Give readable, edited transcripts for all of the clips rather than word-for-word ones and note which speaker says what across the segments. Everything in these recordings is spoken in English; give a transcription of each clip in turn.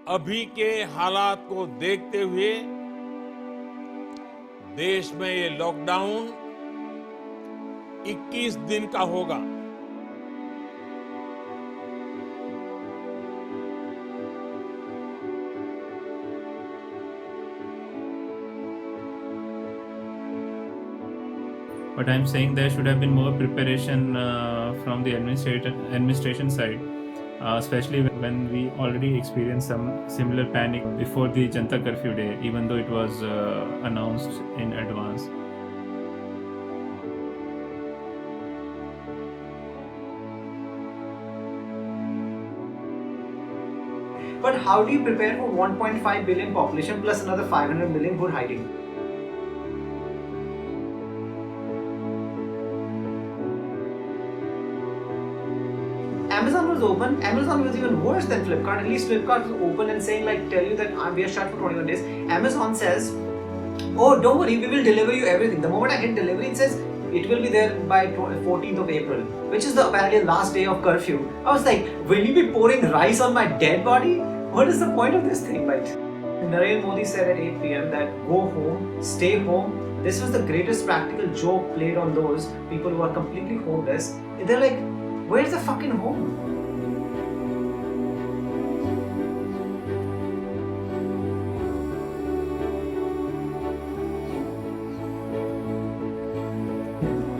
Speaker 1: अभी के हालात को देखते हुए देश में ये लॉकडाउन 21 दिन का होगा।
Speaker 2: But I'm saying there should have been more preparation from the administration side, especially when we already experienced some similar panic before the Janata Curfew day, even though it was announced in advance.
Speaker 3: But how do you prepare for 1.5 billion population plus another 500 million who are hiding? Amazon was open. Amazon was even worse than Flipkart. At least Flipkart was open and saying like, tell you that we are shut for 21 days. Amazon says, oh, don't worry, we will deliver you everything. The moment I hit delivery, it says it will be there by 14th of April, which is the apparently last day of curfew. I was like, will you be pouring rice on my dead body? What is the point of this thing? Like, Narendra Modi said at 8 p.m. that go home, stay home. This was the greatest practical joke played on those people who are completely homeless. They're like, where's the fucking home?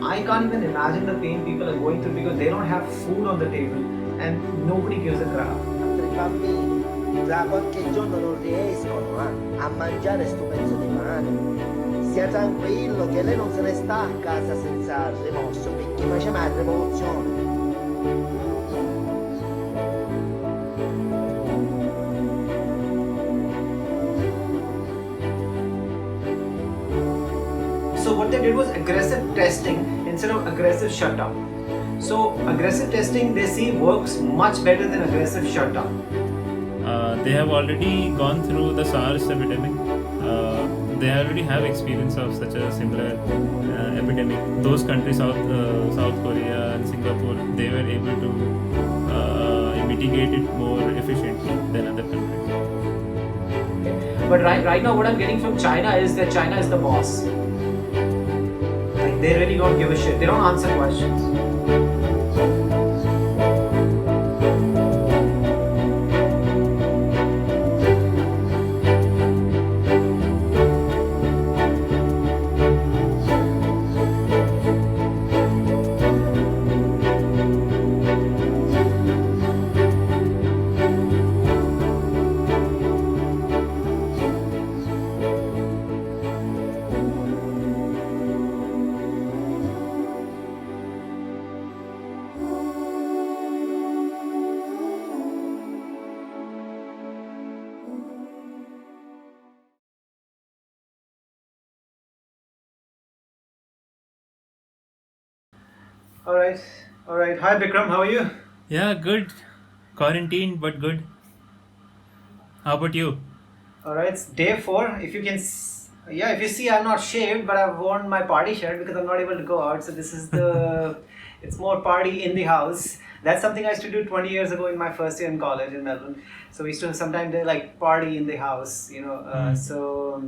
Speaker 3: I can't even imagine the pain people are going through because they don't have food on the table and nobody gives a crap.
Speaker 4: I bambini da qualche giorno non riescono a mangiare sto pezzo di pane. Stia tranquillo che lei non se ne sta a casa senza rimorso perché facciamo la rivoluzione.
Speaker 3: So what they did was aggressive testing instead of aggressive shutdown. So aggressive testing they see works much better than aggressive shutdown.
Speaker 2: They have already gone through the SARS epidemic. They already have experience of such a similar epidemic. Those countries, South Korea and Singapore, they were able to mitigate it more efficiently than other countries.
Speaker 3: But right now what I'm getting from China is that China is the boss. Like they really don't give a shit. They don't answer questions. All right. Hi Bikram, how are you?
Speaker 2: Yeah, good. Quarantined, but good. How about you?
Speaker 3: All right, it's day 4. If you can, if you see, I'm not shaved, but I've worn my party shirt because I'm not able to go out. So this is the, it's more party in the house. That's something I used to do 20 years ago in my first year in college in Melbourne. So we used to sometimes like party in the house, you know. So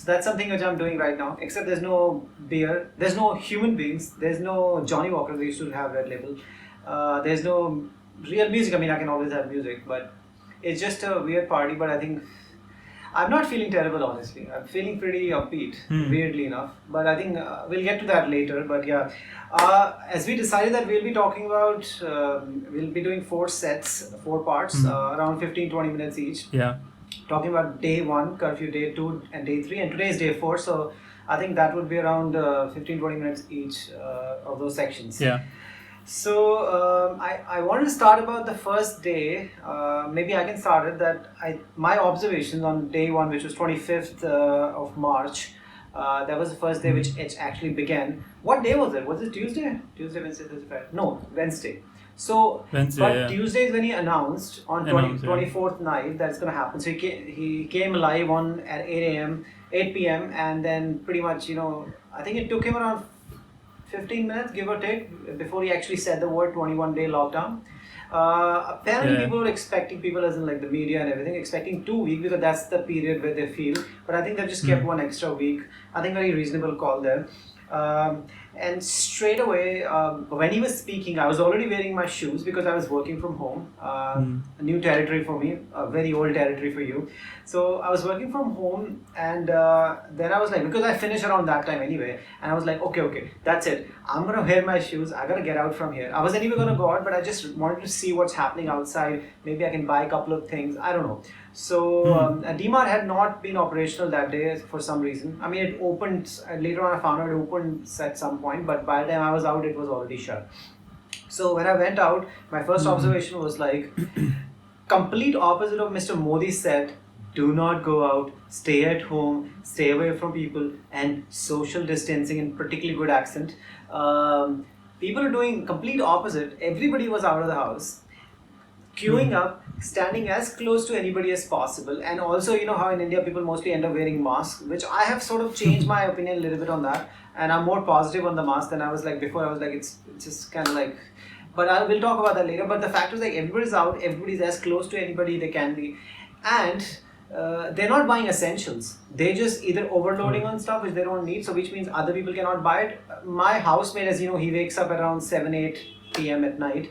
Speaker 3: that's something which I'm doing right now. Except there's no beer, there's no human beings, there's no Johnny Walker. We used to have Red Label. There's no real music. I mean, I can always have music, but it's just a weird party. But I think I'm not feeling terrible, honestly. I'm feeling pretty upbeat, weirdly enough. But I think we'll get to that later. But yeah, as we decided that we'll be talking about, we'll be doing 4 sets, 4 parts, around 15-20 minutes each.
Speaker 2: Yeah.
Speaker 3: Talking about day 1, curfew, day 2 and day 3, and today is day 4. So I think that would be around 15-20 minutes each of those sections.
Speaker 2: Yeah.
Speaker 3: So I wanted to start about the first day. Maybe I can start it that my observations on day 1, which was 25th of March. That was the first day which it actually began. What day was it? Was it Tuesday? Tuesday, Wednesday, Thursday, Friday? No, Wednesday. So,
Speaker 2: Wednesday,
Speaker 3: but
Speaker 2: yeah.
Speaker 3: Tuesday is when he announced on 24th night that's going to happen. So he came live on at 8 p.m. and then pretty much, you know, I think it took him around 15 minutes, give or take, before he actually said the word 21-day lockdown. Apparently
Speaker 2: Yeah.
Speaker 3: people were expecting, people as in like the media and everything, expecting 2 weeks because that's the period where they feel. But I think they just kept one extra week. I think very reasonable call there. And straight away, when he was speaking, I was already wearing my shoes because I was working from home. A new territory for me, a very old territory for you. So I was working from home, and then I was like, because I finished around that time anyway, and I was like, okay, that's it. I'm gonna wear my shoes. I gotta get out from here. I was anyway gonna go out, but I just wanted to see what's happening outside. Maybe I can buy a couple of things. I don't know. So DMart had not been operational that day for some reason. I mean, it opened later on. I found out it opened at some point, but by the time I was out, it was already shut. So when I went out, my first observation was like, complete opposite of Mr. Modi said, do not go out, stay at home, stay away from people, and social distancing in particularly good accent. People are doing complete opposite. Everybody was out of the house, queuing up, standing as close to anybody as possible. And also, you know how in India people mostly end up wearing masks, which I have sort of changed my opinion a little bit on that. And I'm more positive on the mask than I was like before. I was like, it's just kind of like, but I will talk about that later. But the fact is like everybody's out, everybody's as close to anybody they can be. And they're not buying essentials. They just either overloading on stuff which they don't need, so which means other people cannot buy it. My housemate, as you know, he wakes up around 7-8 p.m. at night.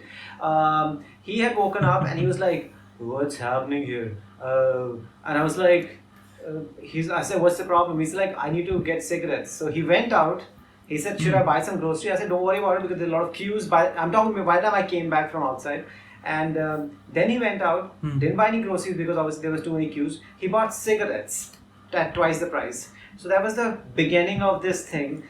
Speaker 3: He had woken up and he was like, what's happening here? And I was like, I said, what's the problem? He's like, I need to get cigarettes. So he went out. He said, should I buy some grocery? I said, don't worry about it because there's a lot of queues. I'm talking about by the time I came back from outside. And then he went out, didn't buy any groceries because obviously there was too many queues. He bought cigarettes at twice the price. So that was the beginning of this thing.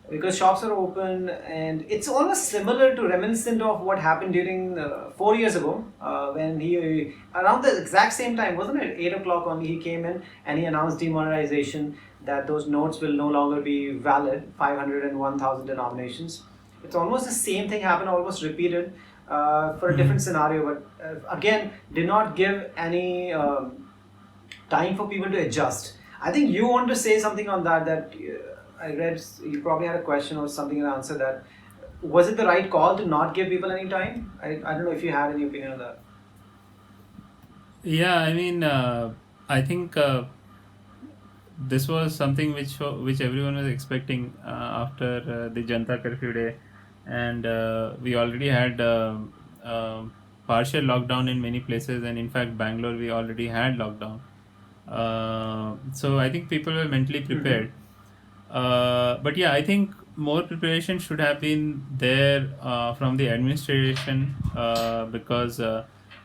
Speaker 3: Because shops are open, and it's almost similar to reminiscent of what happened during 4 years ago when he, around the exact same time, wasn't it 8 o'clock only, he came in and he announced demonetization, that those notes will no longer be valid, 500 and 1000 denominations. It's almost the same thing happened, almost repeated for a different scenario, but again did not give any time for people to adjust. I think you want to say something on that I read you probably had a question or something to answer that. Was it the right call to not give people any time? I don't know if you had any opinion on that.
Speaker 2: Yeah, I mean, I think this was something which everyone was expecting after the Janata Curfew day, and we already had partial lockdown in many places, and in fact, Bangalore we already had lockdown. So I think people were mentally prepared. But yeah, I think more preparation should have been there from the administration because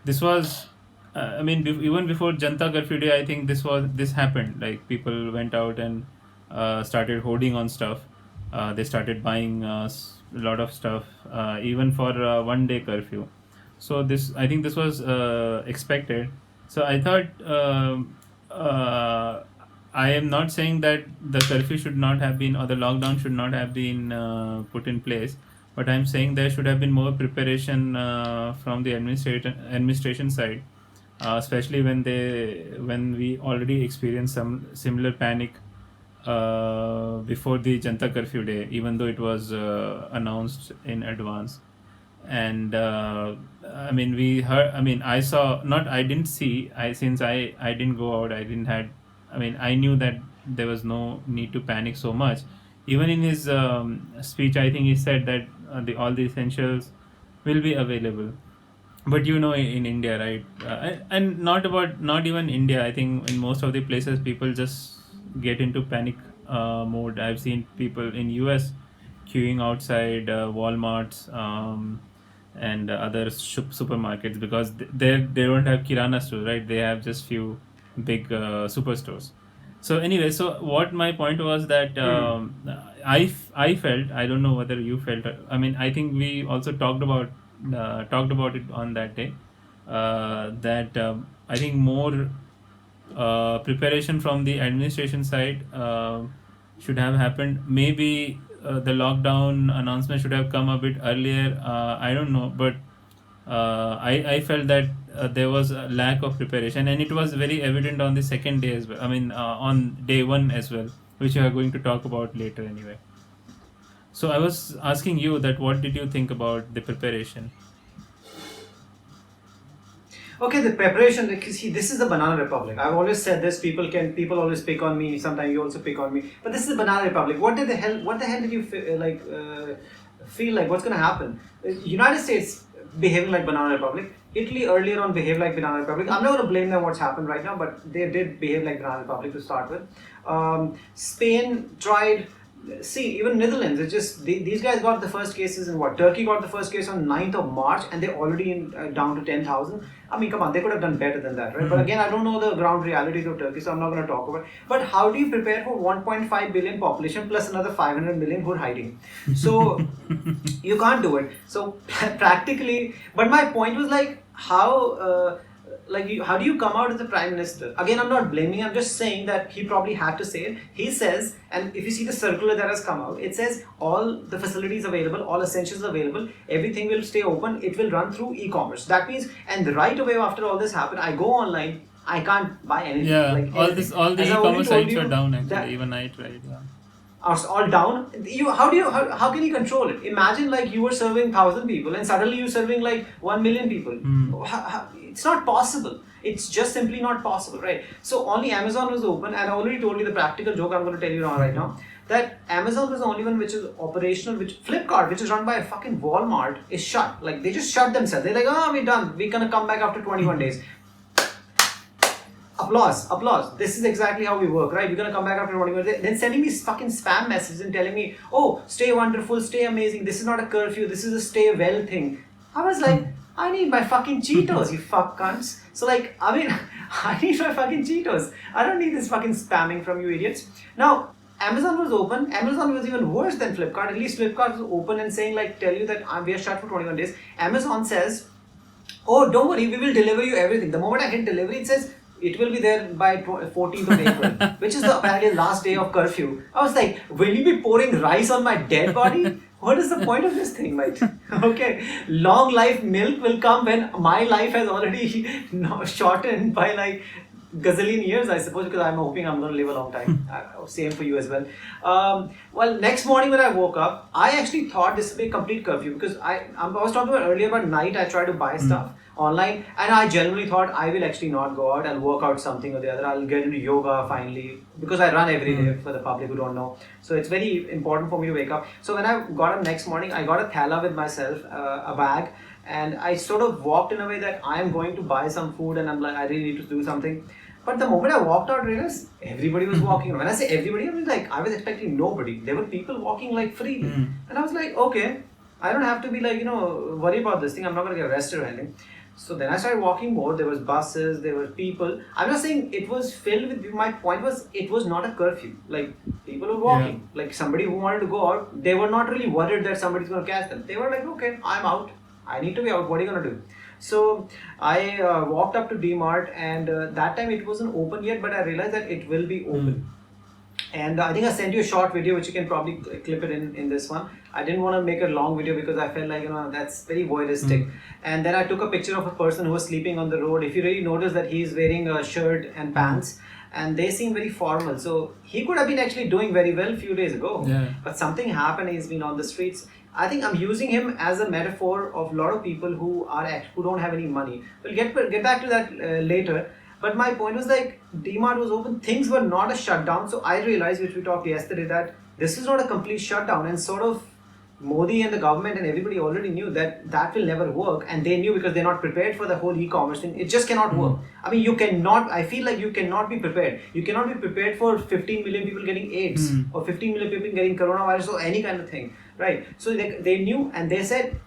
Speaker 2: this was, I mean, even before Janata Curfew Day, I think this happened. Like people went out and started hoarding on stuff. They started buying a lot of stuff, even for 1 day curfew. So I think this was expected. So I thought. I am not saying that the curfew should not have been, or the lockdown should not have been put in place, but I'm saying there should have been more preparation from the administration side, especially when we already experienced some similar panic before the Janata Curfew Day, even though it was announced in advance. And I mean, we heard. I mean, I saw. Not. I didn't see. Since I didn't go out. I knew that there was no need to panic so much. Even in his speech, I think he said that all the essentials will be available. But you know, in India, right? And not even India. I think in most of the places, people just get into panic mode. I've seen people in US queuing outside Walmarts and other supermarkets because they don't have kirana stores, right? They have just few big superstores. So anyway, so what my point was that I felt, I don't know whether you felt, I mean, I think we also talked about it on that day, that I think more preparation from the administration side should have happened. Maybe the lockdown announcement should have come a bit earlier. I don't know, but I felt that there was a lack of preparation, and it was very evident on the second day as well. I mean, on day one as well, which we are going to talk about later anyway. So I was asking you that what did you think about the preparation?
Speaker 3: Okay, the preparation. Like, see, this is the banana republic. I've always said this. People always pick on me. Sometimes you also pick on me. But this is the banana republic. What the hell did you feel like? What's gonna happen? United States behaving like banana republic. Italy earlier on behaved like banana republic. I'm not gonna blame them what's happened right now, but they did behave like banana republic to start with. Spain tried. See, even Netherlands, it's just these guys got the first cases in what? Turkey got the first case on 9th of March and they're already down to 10,000. I mean, come on, they could have done better than that, right? But again, I don't know the ground realities of Turkey, so I'm not going to talk about it. But how do you prepare for 1.5 billion population plus another 500 million who are hiding? So, you can't do it. So, practically, but my point was like, how do you come out as the prime minister? Again, I'm not blaming. I'm just saying that he probably had to say it. He says, and if you see the circular that has come out, it says all the facilities available, all essentials available, everything will stay open. It will run through e-commerce. That means, and right away after all this happened, I go online. I can't buy anything.
Speaker 2: Yeah,
Speaker 3: anything.
Speaker 2: all the
Speaker 3: As I already
Speaker 2: e-commerce
Speaker 3: told
Speaker 2: sites
Speaker 3: you,
Speaker 2: are down actually.
Speaker 3: that-
Speaker 2: Even I tried. Yeah.
Speaker 3: are all down. How can you control it? Imagine like you were serving 1,000 people and suddenly you're serving like 1 million people. It's not possible. It's just simply not possible, right? So only Amazon was open, and I already told you the practical joke I'm going to tell you right now. That Amazon was the only one which is operational, which Flipkart, which is run by a fucking Walmart, is shut. Like they just shut themselves. They're like, we're done. We're gonna come back after 21 days. Applause. This is exactly how we work, right? We're gonna come back after 21 days. Then sending me fucking spam messages and telling me, oh, stay wonderful, stay amazing. This is not a curfew. This is a stay well thing. I was like, I need my fucking Cheetos, you fuck cunts. So like, I mean, I need my fucking Cheetos. I don't need this fucking spamming from you idiots. Now, Amazon was open. Amazon was even worse than Flipkart. At least Flipkart was open and saying like, tell you that we are shut for 21 days. Amazon says, oh, don't worry, we will deliver you everything. The moment I hit delivery, it says, it will be there by 14th of April, which is the apparently last day of curfew. I was like, will you be pouring rice on my dead body? What is the point of this thing? Like, okay, long life milk will come when my life has already shortened by like gazillion years, I suppose, because I'm hoping I'm going to live a long time. Same for you as well. Well, next morning when I woke up, I actually thought this would be a complete curfew because I was talking about earlier about night. I tried to buy stuff online, and I genuinely thought I will actually not go out and work out something or the other. I'll get into yoga finally because I run every day for the public who don't know. So it's very important for me to wake up. So when I got up next morning, I got a thala with myself, a bag, and I sort of walked in a way that I am going to buy some food and I'm like, I really need to do something. But the moment I walked out, I realized everybody was walking. When I say everybody, I mean like I was expecting nobody. There were people walking like freely. And I was like, okay, I don't have to be like, worry about this thing. I'm not going to get arrested or anything. So then I started walking more. There was buses, there were people. I'm not saying it was filled with, my point was it was not a curfew. Like people were walking. Like somebody who wanted to go out, they were not really worried that somebody's going to catch them. They were like, okay, I'm out. I need to be out. What are you going to do? So I walked up to DMart, and that time it wasn't open yet, but I realized that it will be open. And I think I sent you a short video, which you can probably clip it in this one. I didn't want to make a long video because I felt like, that's very voyeuristic. And then I took a picture of a person who was sleeping on the road. If you really notice that he's wearing a shirt and pants, and they seem very formal. So he could have been actually doing very well a few days ago.
Speaker 2: Yeah.
Speaker 3: But something happened, he's been on the streets. I think I'm using him as a metaphor of a lot of people who don't have any money. We'll get back to that later. But my point was like, DMart was open, things were not a shutdown. So I realized, which we talked yesterday, that this is not a complete shutdown, and sort of Modi and the government and everybody already knew that will never work, and they knew because they're not prepared for the whole e-commerce thing. It just cannot work. I mean, I feel like you cannot be prepared. You cannot be prepared for 15 million people getting AIDS or 15 million people getting coronavirus or any kind of thing, right? So they knew, and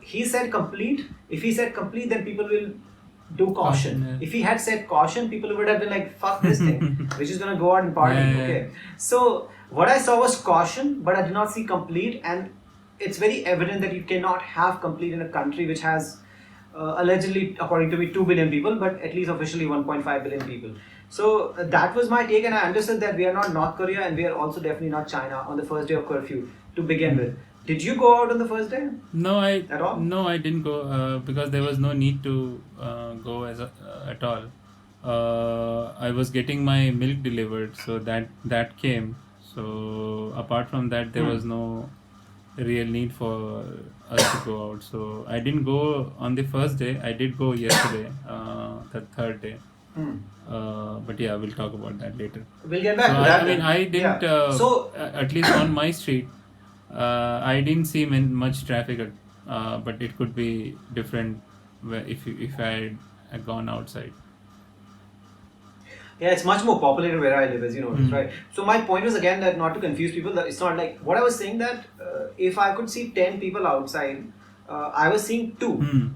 Speaker 3: he said complete. If he said complete, then people will do caution.
Speaker 2: Yeah.
Speaker 3: If he had said caution, people would have been like, fuck this thing, which is going to go out and party. Okay. So what I saw was caution, but I did not see complete. And it's very evident that you cannot have complete in a country which has allegedly, according to me, 2 billion people, but at least officially 1.5 billion people. So that was my take, and I understood that we are not North Korea and we are also definitely not China on the first day of curfew to begin with. Did you go out on the first day?
Speaker 2: No,
Speaker 3: At all?
Speaker 2: No, I didn't go because there was no need to go at all. I was getting my milk delivered, so that came. So apart from that, there real need for us to go out. So I didn't go on the first day. I did go yesterday, the third day. But yeah, we'll talk about that later.
Speaker 3: We'll get back
Speaker 2: So
Speaker 3: to that.
Speaker 2: I mean, I didn't.
Speaker 3: Yeah. So
Speaker 2: At least on my street, I didn't see much traffic. But it could be different if I had gone outside.
Speaker 3: yeah, it's much more populated where I live, as you know, right? So my point was again that not to confuse people, that it's not like what I was saying that if I could see 10 people outside, I was seeing 2.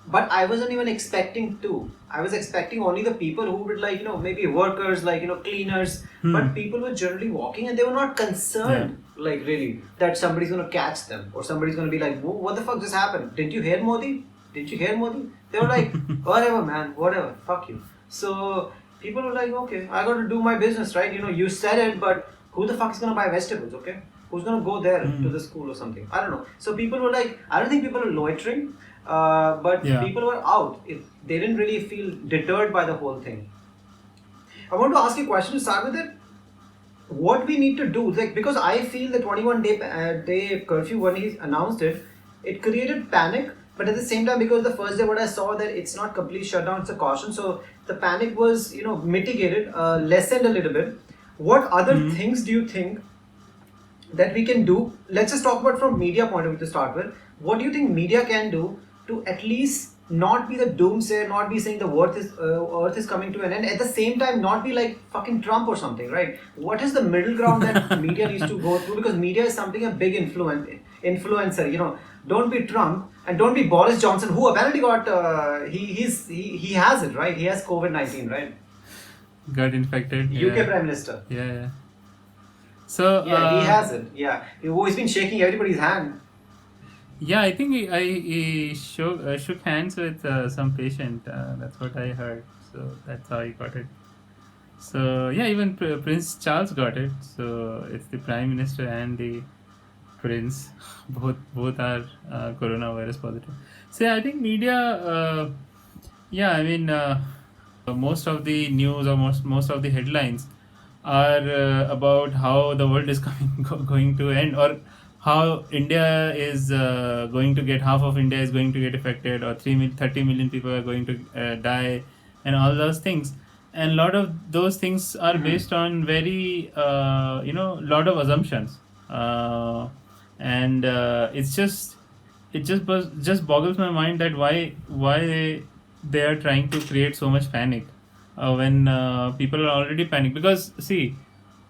Speaker 3: But I wasn't even expecting 2. I was expecting only the people who would like, maybe workers, like, cleaners. But people were generally walking and they were not concerned, like really, that somebody's going to catch them or somebody's going to be like, what the fuck just happened? Didn't you hear Modi? Didn't you hear Modi? They were like, whatever, man, whatever, fuck you. So people were like, okay, I got to do my business, right? You said it, but who the fuck is going to buy vegetables, okay? Who's going to go there to the school or something? I don't know. So people were like, I don't think people are loitering. But people were out. They didn't really feel deterred by the whole thing. I want to ask you a question to start with it. What we need to do, like, because I feel the 21-day curfew, when he announced it, it created panic. But at the same time, because the first day what I saw that it's not complete shutdown, it's a caution. So the panic was, mitigated, lessened a little bit. What other things do you think that we can do? Let's just talk about from media point of view to start with. What do you think media can do to at least not be the doomsayer, not be saying the earth is coming to an end, at the same time not be like fucking Trump or something, right? What is the middle ground that media needs to go through? Because media is something a big influencer, don't be Trump and don't be Boris Johnson, who apparently got he has it, right? He has COVID-19, right?
Speaker 2: Got infected.
Speaker 3: UK Prime Minister.
Speaker 2: Yeah. So
Speaker 3: yeah, he has it. Yeah, he's been shaking everybody's hand.
Speaker 2: Yeah, I think he shook hands with some patient. That's what I heard. So that's how he got it. So yeah, even Prince Charles got it. So it's the Prime Minister and the Prince. Both are coronavirus positive. So I think media. Most of the news or most of the headlines are about how the world is going to end, or how India is going to get, half of India is going to get affected, or 30 million people are going to die, and all those things. And a lot of those things are based on very, lot of assumptions. It just boggles my mind that why they are trying to create so much panic when people are already panicked. Because see,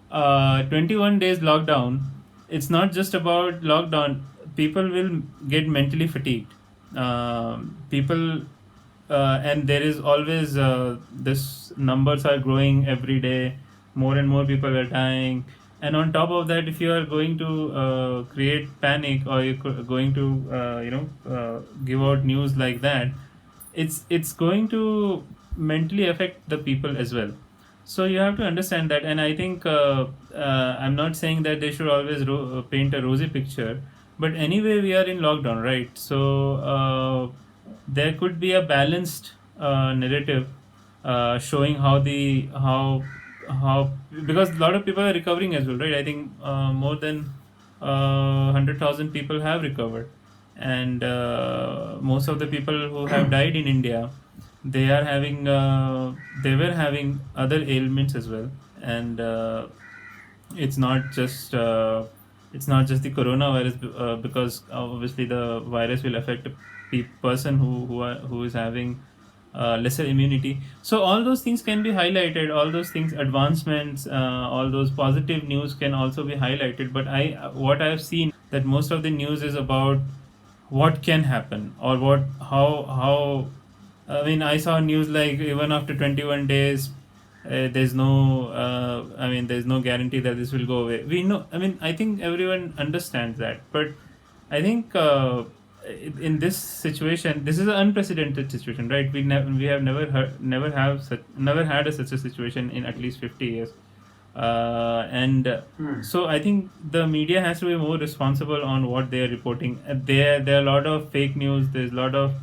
Speaker 2: 21 days lockdown, it's not just about lockdown. People will get mentally fatigued. And there is always this numbers are growing every day. More and more people are dying. And on top of that, if you are going to create panic, or you're going to give out news like that, it's going to mentally affect the people as well. So you have to understand that. And I think I'm not saying that they should always paint a rosy picture, but anyway we are in lockdown, right? So there could be a balanced narrative showing how because a lot of people are recovering as well, right? I think more than 100,000 people have recovered, and most of the people who have died in India, they were having other ailments as well. And it's not just the coronavirus, because obviously the virus will affect a person who is having lesser immunity. So all those things can be highlighted, all those things, advancements, all those positive news can also be highlighted. But what I have seen, that most of the news is about what can happen, or how I saw news like even after 21 days, there's no guarantee that this will go away. We know, I think everyone understands that, but I think in this situation, this is an unprecedented situation, right? We have never had such a situation in at least 50 years. So I think the media has to be more responsible on what they are reporting. There are a lot of fake news. There's a lot of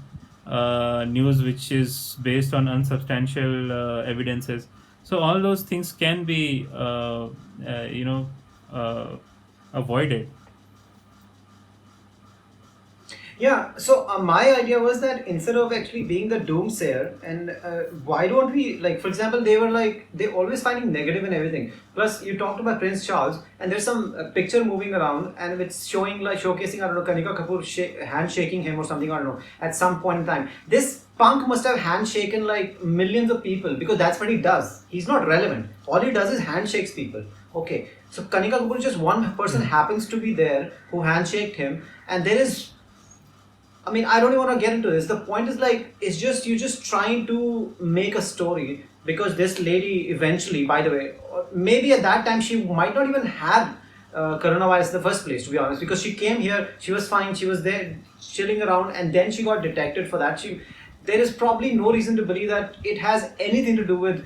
Speaker 2: news which is based on unsubstantial evidences. So all those things can be avoided.
Speaker 3: Yeah, so my idea was that instead of actually being the doomsayer, and why don't we, like, for example, they were like, they always finding negative in everything. Plus, you talked about Prince Charles, and there's some picture moving around, and it's showing, like, showcasing, I don't know, Kanika Kapoor handshaking him or something, I don't know, at some point in time. This punk must have handshaken like millions of people because that's what he does. He's not relevant. All he does is handshakes people. Okay, so Kanika Kapoor, just one person happens to be there who handshaked him, and there is, I mean, I don't even want to get into this. The point is like, it's just, you're just trying to make a story because this lady eventually, by the way, maybe at that time she might not even have coronavirus in the first place, to be honest, because she came here, she was fine, she was there chilling around, and then she got detected for that. There is probably no reason to believe that it has anything to do with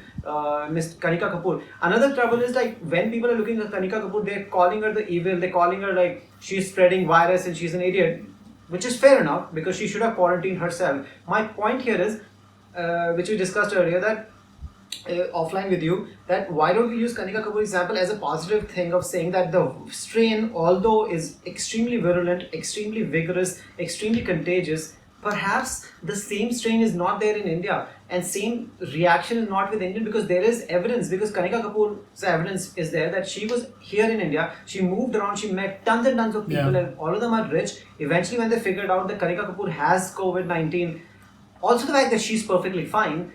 Speaker 3: Miss Kanika Kapoor. Another trouble is like, when people are looking at Kanika Kapoor, they're calling her the evil, they're calling her like she's spreading virus and she's an idiot, which is fair enough because she should have quarantined herself. My point here is, which we discussed earlier, that offline with you, that why don't we use Kanika Kapoor example as a positive thing of saying that the strain, although is extremely virulent, extremely vigorous, extremely contagious, perhaps the same strain is not there in India and same reaction is not with India, because there is evidence, because Kanika Kapoor's evidence is there that she was here in India, she moved around, she met tons and tons of people, and all of them are rich. Eventually when they figured out that Kanika Kapoor has COVID-19, also the fact that she's perfectly fine,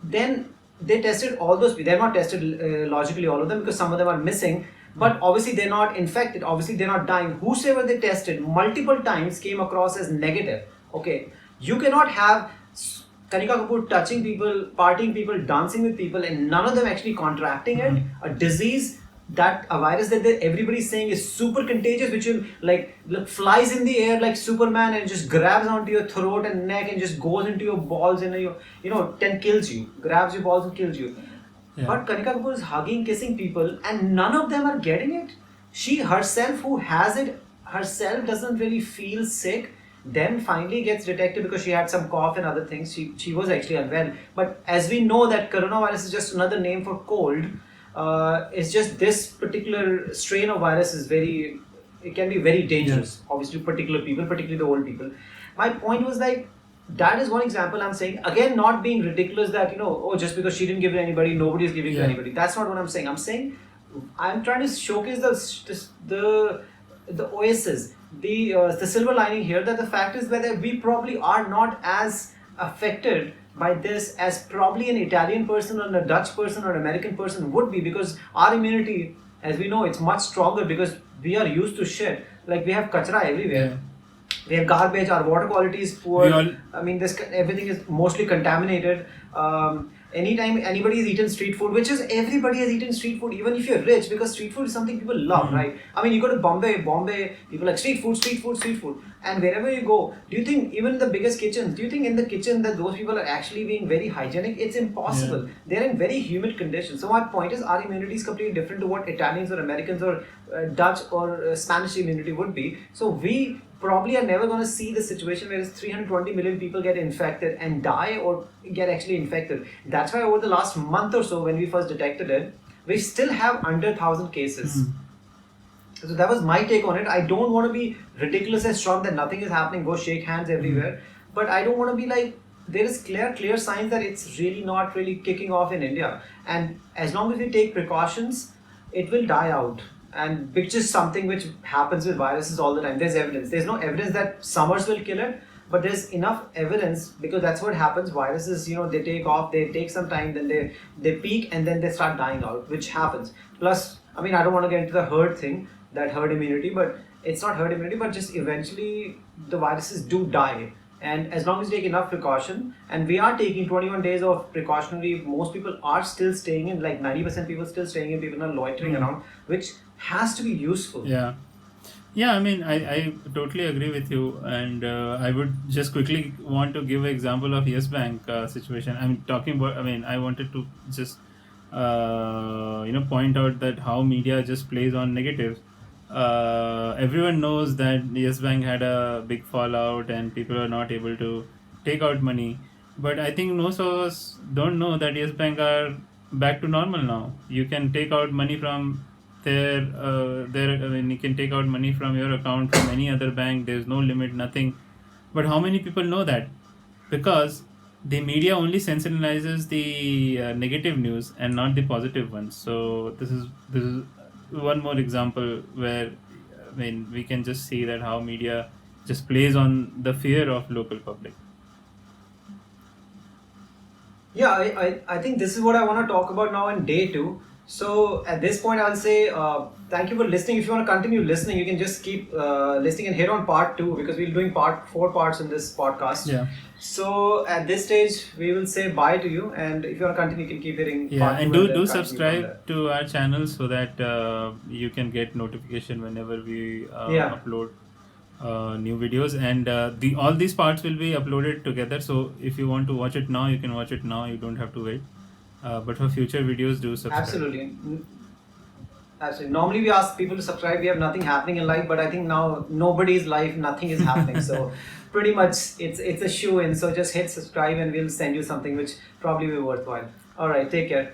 Speaker 3: then they tested all those people. They're not tested logically all of them because some of them are missing, but obviously they're not infected, obviously they're not dying. Whosoever they tested multiple times came across as negative. Okay, you cannot have Kanika Kapoor touching people, partying people, dancing with people, and none of them actually contracting it. A disease, that a virus that everybody's saying is super contagious, which will like flies in the air like Superman and just grabs onto your throat and neck and just goes into your balls and then kills you, grabs your balls and kills you. Yeah. But Kanika Kapoor is hugging, kissing people, and none of them are getting it. She herself, who has it herself, doesn't really feel sick. Then finally gets detected because she had some cough and other things. She was actually unwell. But as we know that coronavirus is just another name for cold, it's just this particular strain of virus is it can be very dangerous, obviously to particular people, particularly the old people. My point was like, that is one example I'm saying. Again, not being ridiculous that, just because she didn't give it to anybody, nobody is giving it to anybody. That's not what I'm saying. I'm trying to showcase the oasis, the silver lining here, that the fact is that we probably are not as affected by this as probably an Italian person or a Dutch person or an American person would be, because our immunity, as we know, it's much stronger because we are used to shit. Like, we have kachra everywhere. We have garbage, our water quality is poor. Everything is mostly contaminated. Anytime anybody has eaten street food, which is everybody has eaten street food, even if you're rich, because street food is something people love, right? I mean, you go to Bombay, people like street food. And wherever you go, do you think, even in the biggest kitchens, do you think in the kitchen that those people are actually being very hygienic? It's impossible. They're in very humid conditions. So my point is, our immunity is completely different to what Italians or Americans or Dutch or Spanish immunity would be. So we probably are never going to see the situation where 320 million people get infected and die or get actually infected. That's why over the last month or so, when we first detected it, we still have under 1,000 cases. So that was my take on it. I don't want to be ridiculous and strong that nothing is happening, go shake hands everywhere. But I don't want to be like, there is clear signs that it's really not really kicking off in India. And as long as we take precautions, it will die out. And which is something which happens with viruses all the time. There's evidence. There's no evidence that summers will kill it, but there's enough evidence, because that's what happens. Viruses, they take off, they take some time, then they peak and then they start dying out, which happens. Plus, I don't want to get into the herd thing, that herd immunity, but it's not herd immunity, but just eventually the viruses do die. And as long as you take enough precaution, and we are taking 21 days of precautionary, most people are still staying in, like 90% people still staying in, people are loitering around, which has to be useful.
Speaker 2: Yeah, I totally agree with you, and I would just quickly want to give an example of Yes Bank situation. I wanted to just point out that how media just plays on negatives. Everyone knows that Yes Bank had a big fallout and people are not able to take out money, but I think most of us don't know that Yes Bank are back to normal now. You can take out money from you can take out money from your account from any other bank. There's no limit, nothing. But how many people know that? Because the media only sensationalizes the negative news and not the positive ones. So this is one more example where we can just see that how media just plays on the fear of local public.
Speaker 3: Yeah, I think this is what I want to talk about now in day 2. So at this point, I'll say thank you for listening. If you want to continue listening, you can just keep listening and hit on part 2, because we're doing 4 parts in this podcast.
Speaker 2: Yeah.
Speaker 3: So at this stage, we will say bye to you. And if you want to continue, you can keep hitting part 2.
Speaker 2: And
Speaker 3: then
Speaker 2: do
Speaker 3: continue
Speaker 2: subscribe to our channel so that you can get notification whenever we upload new videos, and all these parts will be uploaded together. So if you want to watch it now, you can watch it now. You don't have to wait. But for future videos, do subscribe.
Speaker 3: Absolutely. Normally we ask people to subscribe. We have nothing happening in life, but I think now nobody's life, nothing is happening. So pretty much it's a shoe in. So just hit subscribe and we'll send you something which probably will be worthwhile. All right, take care.